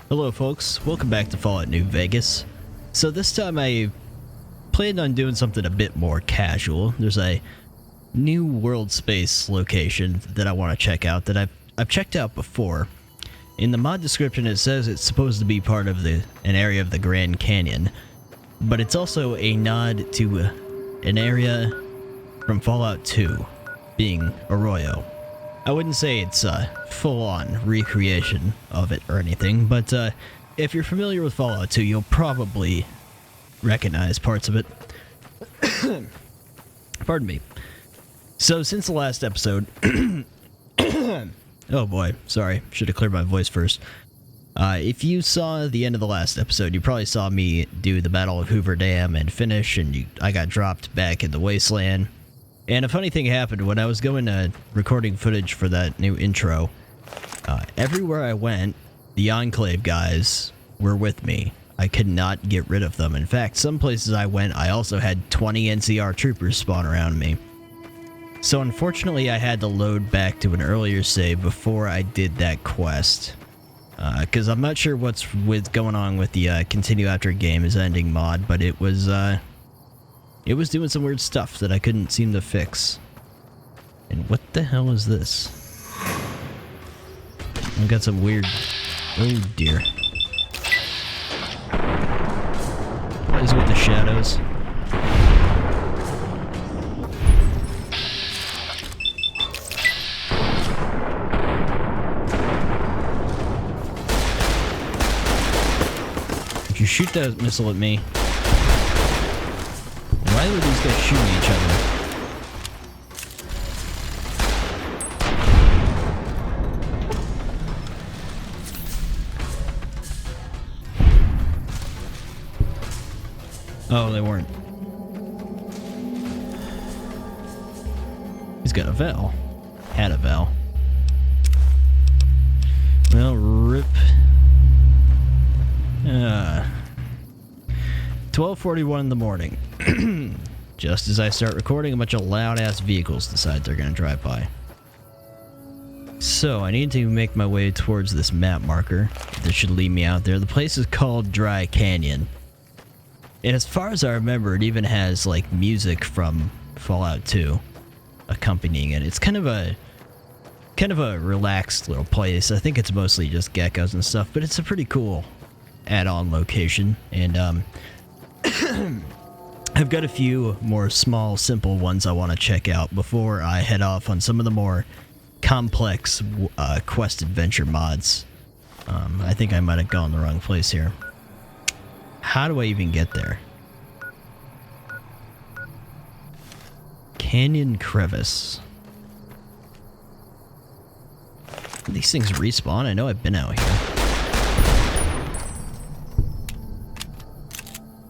Hello folks, welcome back to Fallout New Vegas. So this time I planned on doing something a bit more casual. There's a new world space location that I want to check out that I've checked out before. In the mod description it says it's supposed to be part of an area of the Grand Canyon, but it's also a nod to an area from Fallout 2, being Arroyo. I wouldn't say it's a full-on recreation of it or anything, but if you're familiar with Fallout 2, you'll probably recognize parts of it. Pardon me. So, since the last episode... oh boy, sorry. Should have cleared my voice first. If you saw the end of the last episode, you probably saw me do the Battle of Hoover Dam and finish, and I got dropped back in the wasteland. And a funny thing happened when I was going to recording footage for that new intro. Everywhere I went, the Enclave guys were with me. I could not get rid of them. In fact, some places I went, I also had 20 NCR troopers spawn around me. So unfortunately, I had to load back to an earlier save before I did that quest. Because I'm not sure what's going on with the Continue After Game is Ending mod, but it was doing some weird stuff that I couldn't seem to fix. And what the hell is this? I've got some weird... Oh dear. What is with the shadows? If you shoot that missile at me... Why were these guys shooting each other? Oh, they weren't. He's got a Val. Had a Val. Well, rip. 12:41 in the morning. Just as I start recording, a bunch of loud-ass vehicles decide they're gonna drive by. So, I need to make my way towards this map marker. That should lead me out there. The place is called Dry Canyon. And as far as I remember, it even has, like, music from Fallout 2 accompanying it. It's kind of a relaxed little place. I think it's mostly just geckos and stuff, but it's a pretty cool add-on location. And, I've got a few more small, simple ones I want to check out before I head off on some of the more complex quest adventure mods. I think I might have gone the wrong place here. How do I even get there? Canyon Crevice. These things respawn? I know I've been out here.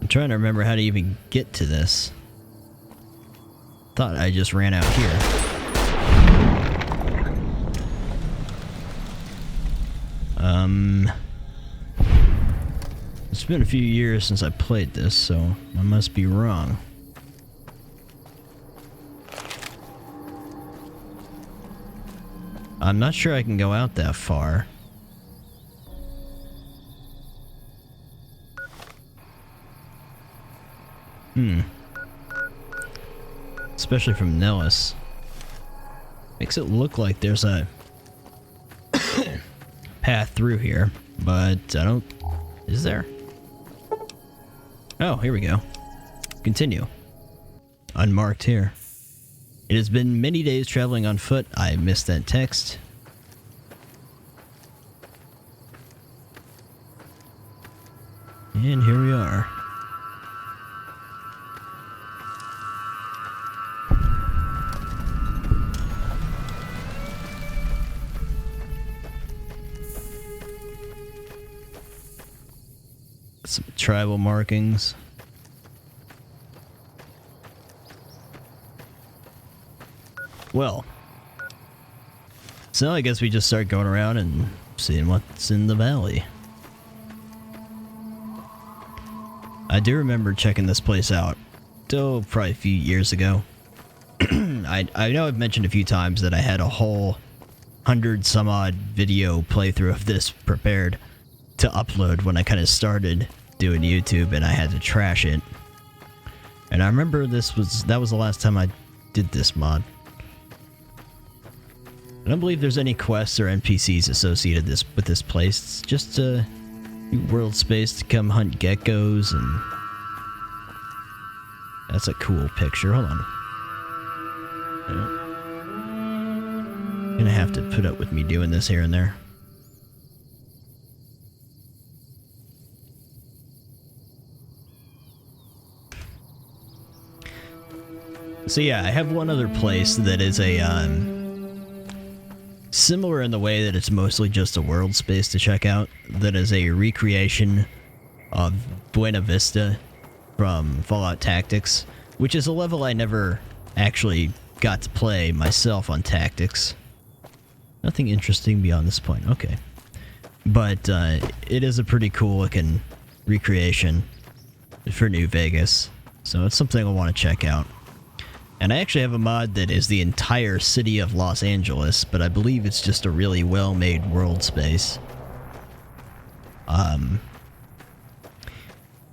I'm trying to remember how to even get to this. Thought I just ran out here. It's been a few years since I played this, so I must be wrong. I'm not sure I can go out that far. Especially from Nellis. Makes it look like there's a path through here, but I don't... Is there? Oh, here we go. Continue. Unmarked here. It has been many days traveling on foot. I missed that text. And here we are. Some tribal markings. Well, so I guess we just start going around and seeing what's in the valley. I do remember checking this place out, probably a few years ago. I know I've mentioned a few times that I had a whole 100 some odd video playthrough of this prepared. to upload when I kind of started doing YouTube, and I had to trash it. And I remember that was the last time I did this mod. I don't believe there's any quests or NPCs associated with this place. It's just a world space to come hunt geckos, and that's a cool picture. Hold on. You're gonna have to put up with me doing this here and there. So yeah, I have one other place that is a similar in the way that it's mostly just a world space to check out. That is a recreation of Buena Vista from Fallout Tactics, which is a level I never actually got to play myself on Tactics. Nothing interesting beyond this point. Okay. But it is a pretty cool looking recreation for New Vegas, so it's something I want to check out. And I actually have a mod that is the entire city of Los Angeles, but I believe it's just a really well-made world space. And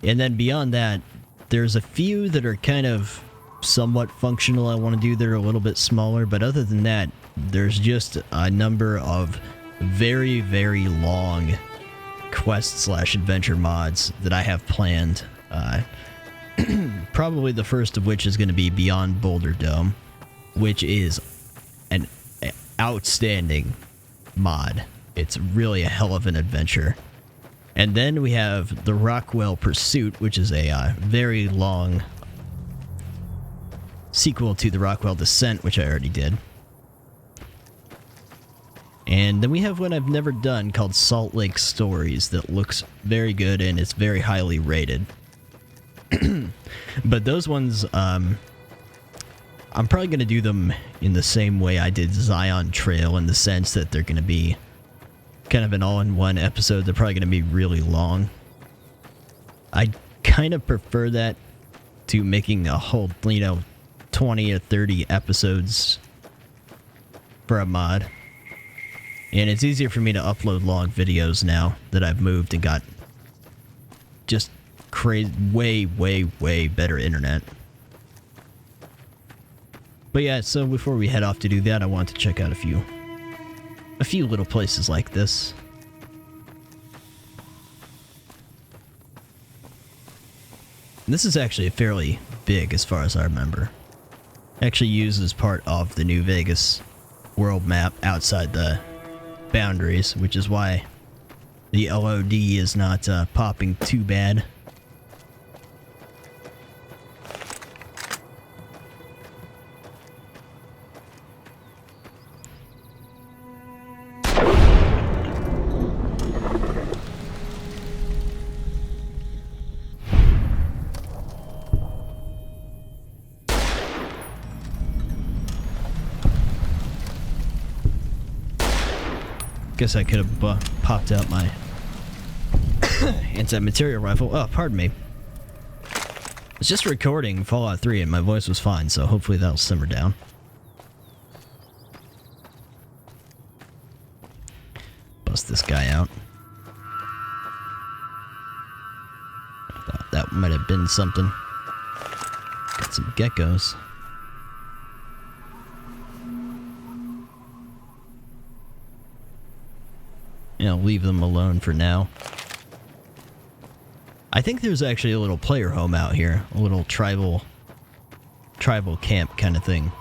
then beyond that, there's a few that are kind of somewhat functional I want to do that are a little bit smaller, but other than that, there's just a number of very, very long quest/adventure mods that I have planned. Probably the first of which is going to be Beyond Boulder Dome, which is an outstanding mod. It's really a hell of an adventure. And then we have the Rockwell Pursuit, which is a very long sequel to the Rockwell Descent, which I already did. And then we have one I've never done called Salt Lake Stories that looks very good and it's very highly rated. But those ones, I'm probably going to do them in the same way I did Zion Trail, in the sense that they're going to be kind of an all-in-one episode. They're probably going to be really long. I kind of prefer that to making a whole, 20 or 30 episodes for a mod. And it's easier for me to upload long videos now that I've moved and got just crazy, way better internet. But yeah, so before we head off to do that, I want to check out a few little places like this. And this is actually fairly big as far as I remember. Actually used as part of the New Vegas world map outside the boundaries, which is why the LOD is not popping too bad. Guess I could have popped out my anti-material rifle. Oh, pardon me. I was just recording Fallout 3 and my voice was fine, so hopefully that'll simmer down. Bust this guy out. Thought that might have been something. Got some geckos. I'll leave them alone for now. I think there's actually a little player home out here. A little tribal camp kind of thing.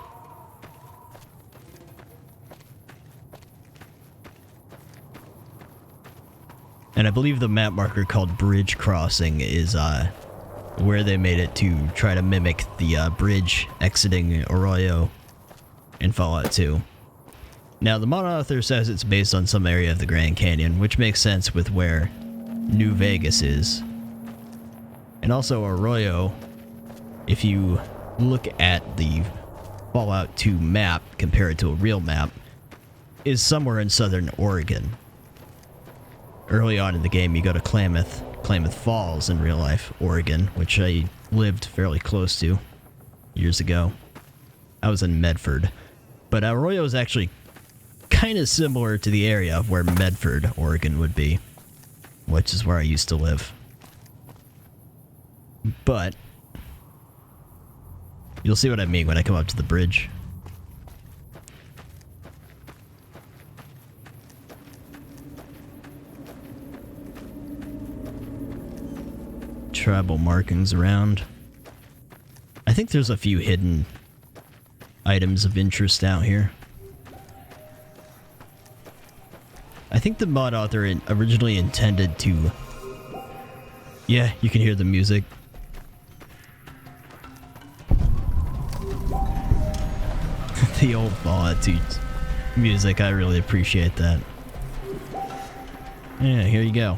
And I believe the map marker called Bridge Crossing is where they made it to try to mimic the bridge exiting Arroyo in Fallout 2. Now, the mod author says it's based on some area of the Grand Canyon, which makes sense with where New Vegas is. And also Arroyo, if you look at the Fallout 2 map compared to a real map, is somewhere in southern Oregon. Early on in the game, you go to Klamath Falls in real life, Oregon, which I lived fairly close to years ago. I was in Medford. But Arroyo is actually kind of similar to the area of where Medford, Oregon would be. which is where I used to live. But you'll see what I mean when I come up to the bridge. Tribal markings around. I think there's a few hidden items of interest out here. I think the mod author originally intended to... Yeah, you can hear the music. The old Fallout 2 music, I really appreciate that. Yeah, here you go.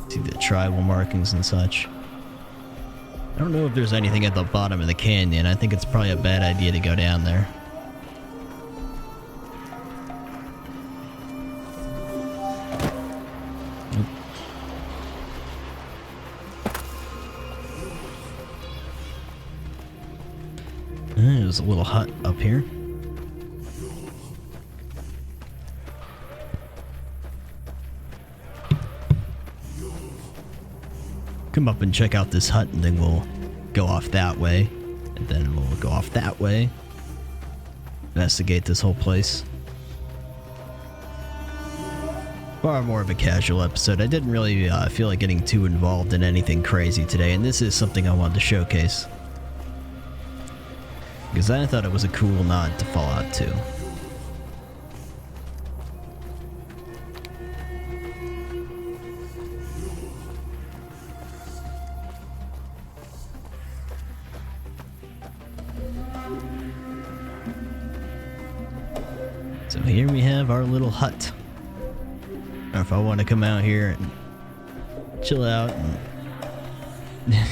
See the tribal markings and such. I don't know if there's anything at the bottom of the canyon. I think it's probably a bad idea to go down there. There's a little hut up here. Come up and check out this hut, and then we'll go off that way, and then we'll go off that way. Investigate this whole place. Far more of a casual episode. I didn't really feel like getting too involved in anything crazy today, and this is something I wanted to showcase. Because I thought it was a cool nod to Fallout 2. So here we have our little hut. Or if I want to come out here and chill out, and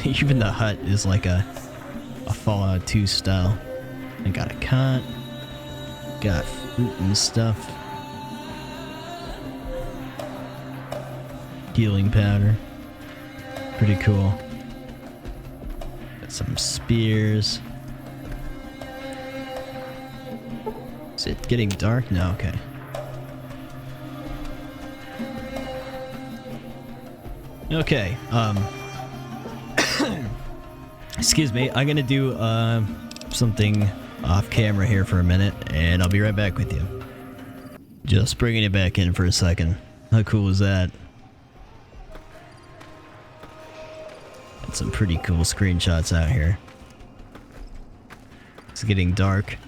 even the hut is like a Fallout 2 style. I got a cot, got fruit and stuff, healing powder, pretty cool. Got some spears. Is it getting dark? No, okay. Okay, excuse me, I'm gonna do, something off camera here for a minute, and I'll be right back with you. Just bringing it back in for a second. How cool is that? Got some pretty cool screenshots out here. It's getting dark.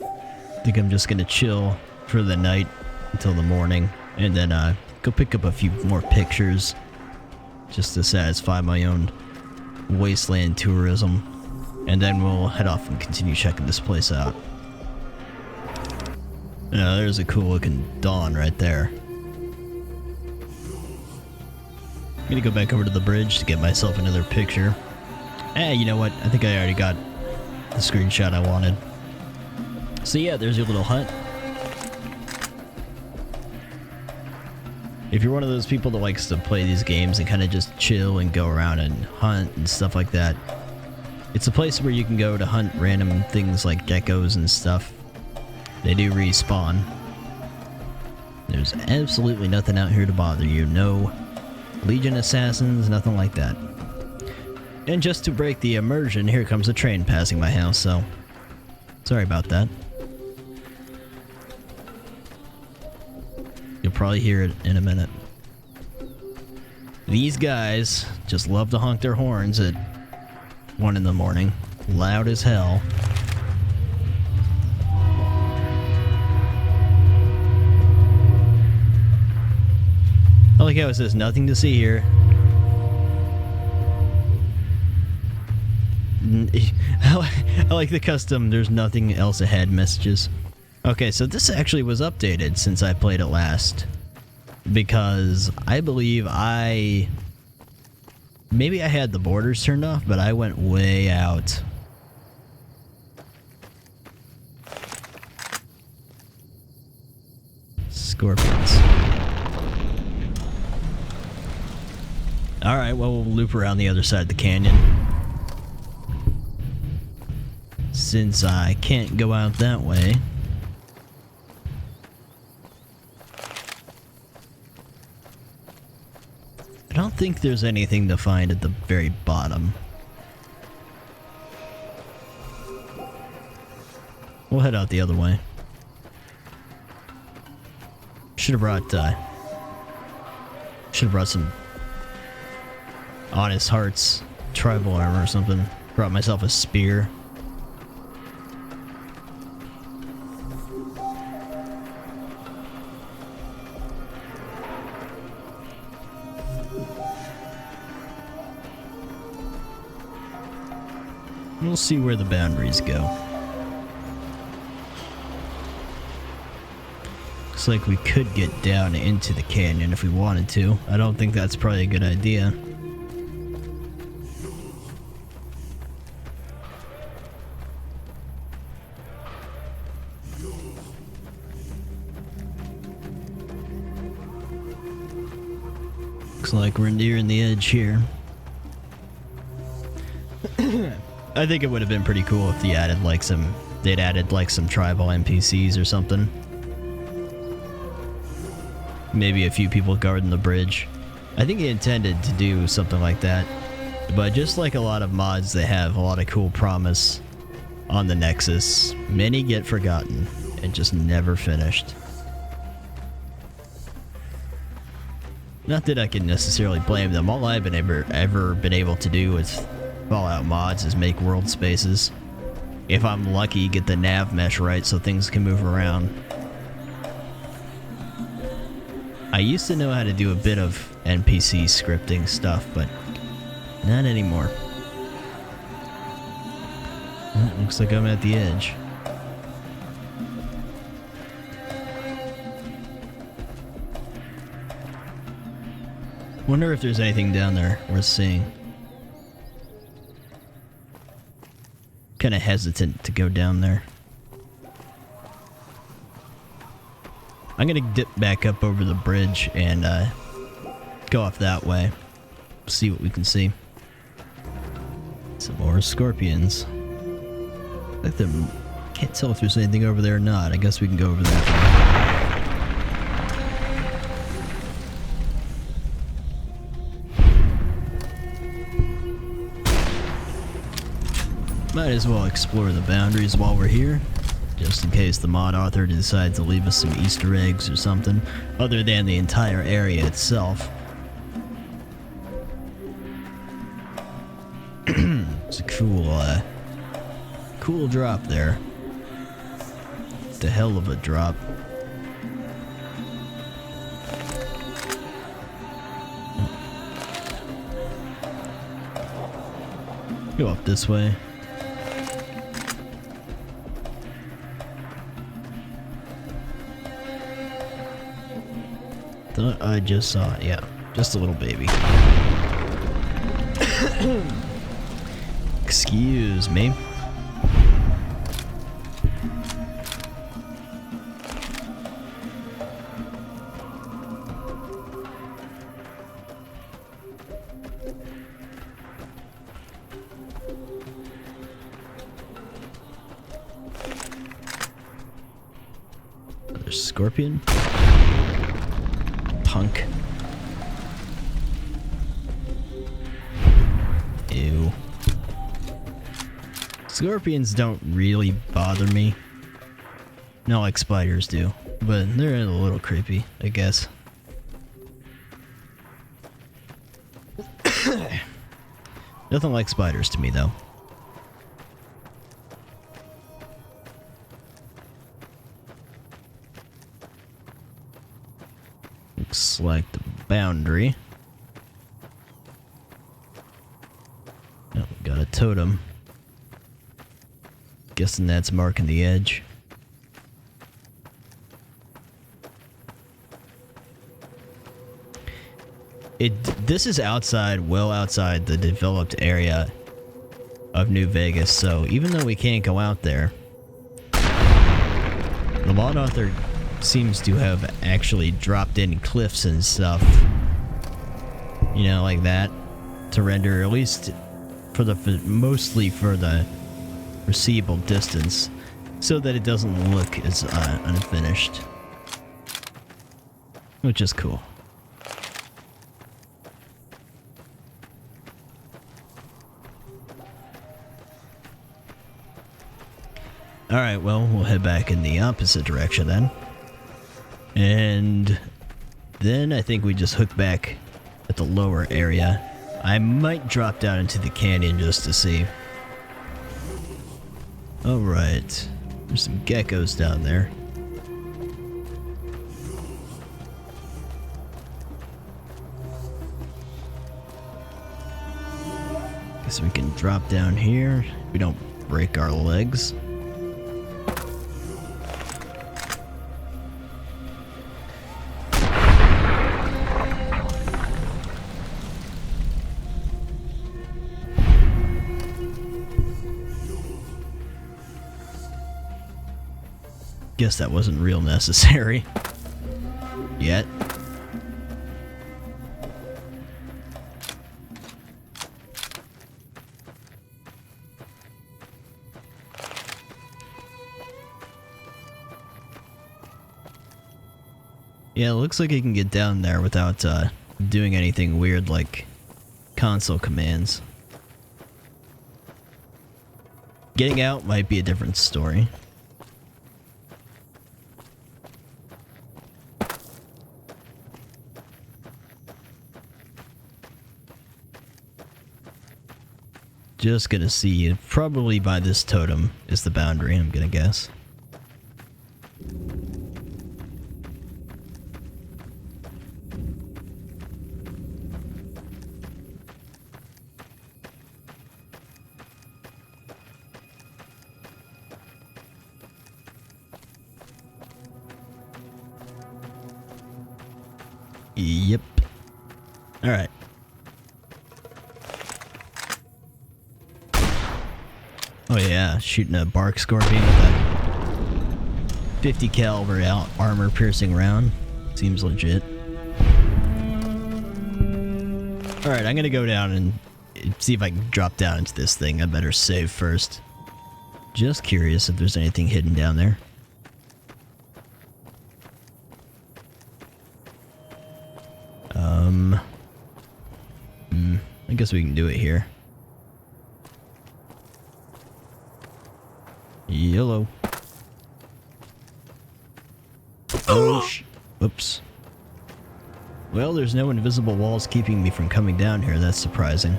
I think I'm just gonna chill for the night until the morning, and then go pick up a few more pictures just to satisfy my own wasteland tourism. And then we'll head off and continue checking this place out. Yeah, there's a cool looking dawn right there. I'm gonna go back over to the bridge to get myself another picture. You know what? I think I already got the screenshot I wanted. So yeah, there's your little hut. If you're one of those people that likes to play these games and kind of just chill and go around and hunt and stuff like that, it's a place where you can go to hunt random things like geckos and stuff. They do respawn. There's absolutely nothing out here to bother you. No Legion assassins, nothing like that. And just to break the immersion, here comes a train passing my house, so sorry about that. You'll probably hear it in a minute. These guys just love to honk their horns at 1 in the morning. Loud as hell. I like how it says nothing to see here. I like the custom there's nothing else ahead messages. Okay, so this actually was updated since I played it last. Because I believe maybe I had the borders turned off, but I went way out. Scorpions. Alright, well, we'll loop around the other side of the canyon. Since I can't go out that way. think there's anything to find at the very bottom. We'll head out the other way. Should have brought some Honest Hearts tribal armor or something. Brought myself a spear. We'll see where the boundaries go. Looks like we could get down into the canyon if we wanted to. I don't think that's probably a good idea. Looks like we're nearing the edge here. I think it would have been pretty cool if they'd added like some tribal NPCs or something. Maybe a few people guarding the bridge. I think he intended to do something like that. But just like a lot of mods, they have a lot of cool promise on the Nexus. Many get forgotten and just never finished. Not that I can necessarily blame them. All I've been ever been able to do with Fallout mods is make world spaces. If I'm lucky, get the nav mesh right so things can move around. I used to know how to do a bit of NPC scripting stuff, but not anymore. Looks like I'm at the edge. Wonder if there's anything down there worth seeing. Kinda hesitant to go down there. I'm gonna dip back up over the bridge and go off that way. See what we can see. Some more scorpions. Can't tell if there's anything over there or not. I guess we can go over that way. Might as well explore the boundaries while we're here, just in case the mod author decides to leave us some Easter eggs or something, other than the entire area itself. It's a cool drop there. It's a hell of a drop. Go up this way. I just saw it, yeah. Just a little baby. Excuse me. Another scorpion. Punk. Ew. Scorpions don't really bother me. Not like spiders do, but they're a little creepy, I guess. Nothing like spiders to me, though. Looks like the boundary. Oh, we got a totem. Guessing that's marking the edge. This is outside, well outside the developed area of New Vegas, so even though we can't go out there, the mod author seems to have actually dropped in cliffs and stuff, you know, like that, to render, at least mostly for the foreseeable distance, so that it doesn't look as unfinished, which is cool. Alright, well, we'll head back in the opposite direction then. And then I think we just hook back at the lower area. I might drop down into the canyon just to see. Alright. There's some geckos down there. Guess we can drop down here. We don't break our legs. Guess that wasn't real necessary. Yet. Yeah, it looks like you can get down there without doing anything weird like console commands. Getting out might be a different story. Just gonna see, probably by this totem is the boundary, I'm gonna guess. Yep. Alright. Oh yeah, shooting a bark scorpion with a 50 caliber armor piercing round. Seems legit. Alright, I'm gonna go down and see if I can drop down into this thing. I better save first. Just curious if there's anything hidden down there. I guess we can do it here. Yellow. Oh, whoops. Well, there's no invisible walls keeping me from coming down here. That's surprising.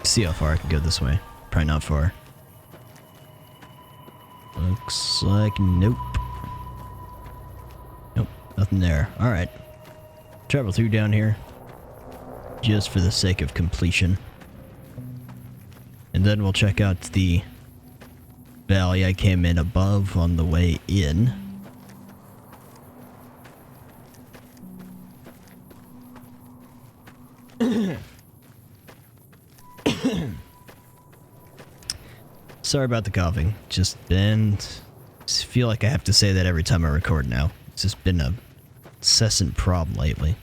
See how far I can go this way. Probably not far. Looks like nope. Nope, nothing there. Alright. Travel through down here. Just for the sake of completion. And then we'll check out the valley I came in above on the way in. Sorry about the coughing. Just feel like I have to say that every time I record now. It's just been a incessant problem lately.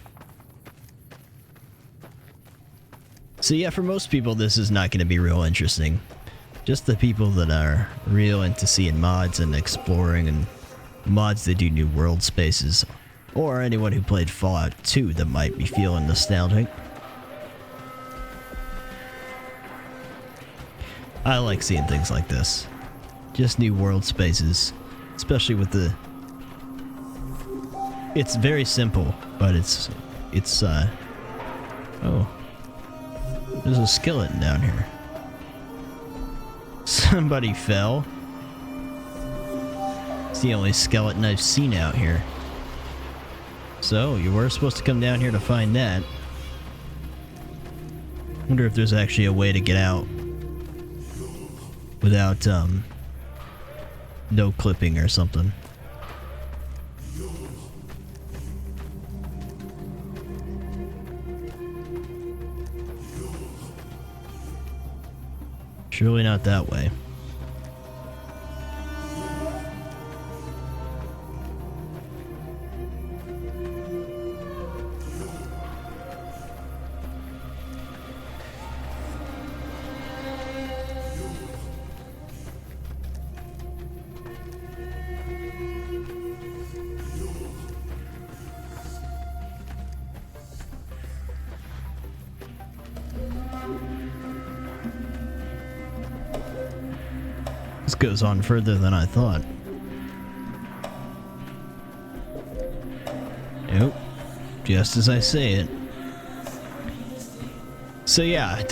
So yeah, for most people this is not going to be real interesting. Just the people that are real into seeing mods and exploring and mods that do new world spaces. Or anyone who played Fallout 2 that might be feeling nostalgic. I like seeing things like this. Just new world spaces. Especially with the... It's very simple, but it's oh. There's a skeleton down here. Somebody fell. It's the only skeleton I've seen out here. So, you were supposed to come down here to find that. Wonder if there's actually a way to get out without, no clipping or something. Surely not that way. This goes on further than I thought. Nope. Just as I say it. So yeah,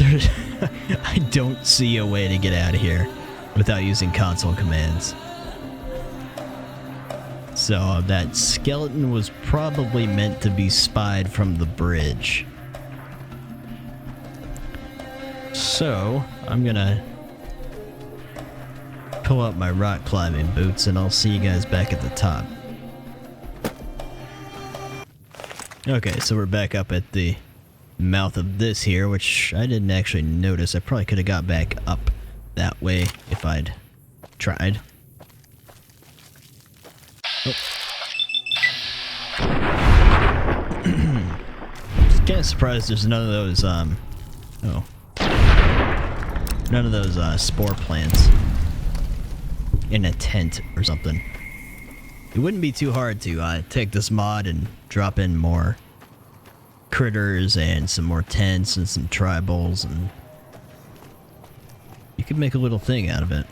I don't see a way to get out of here without using console commands. So that skeleton was probably meant to be spied from the bridge. So I'm gonna pull out my rock climbing boots and I'll see you guys back at the top. Okay, so we're back up at the mouth of this here, which I didn't actually notice. I probably could have got back up that way if I'd tried. Oh. Just kind of surprised there's none of those, none of those, spore plants in a tent or something. It wouldn't be too hard to, take this mod and drop in more critters and some more tents and some tribals, and you could make a little thing out of it.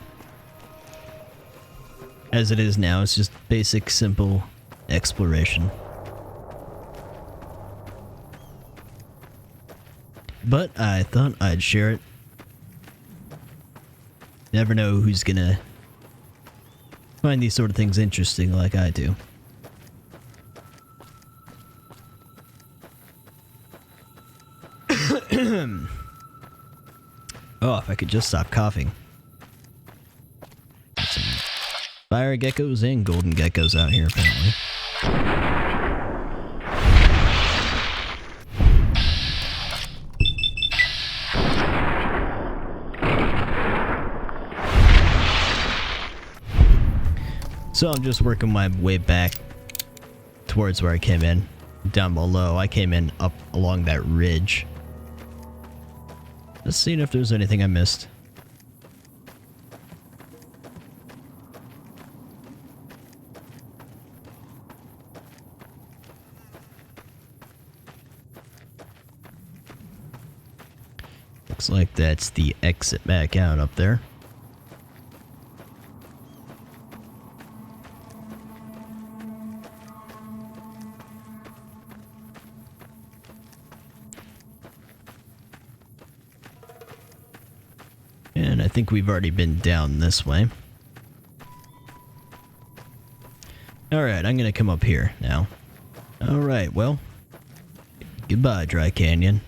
As it is now, it's just basic, simple exploration. But I thought I'd share it. Never know who's gonna find these sort of things interesting like I do. Oh, if I could just stop coughing. There's some fire geckos and golden geckos out here, apparently. So I'm just working my way back towards where I came in. Down below, I came in up along that ridge. Just seeing if there's anything I missed. Looks like that's the exit back out up there. And I think we've already been down this way. Alright, I'm gonna come up here now. Alright, well, goodbye, Dry Canyon.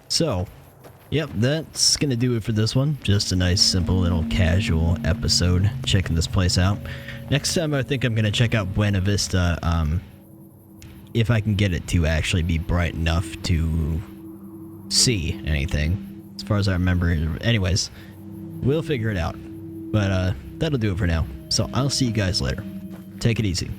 So, yep, that's gonna do it for this one. Just a nice, simple, little casual episode checking this place out. Next time I think I'm gonna check out Buena Vista, if I can get it to actually be bright enough to see anything. As far as I remember. Anyways, we'll figure it out. But that'll do it for now. So I'll see you guys later. Take it easy.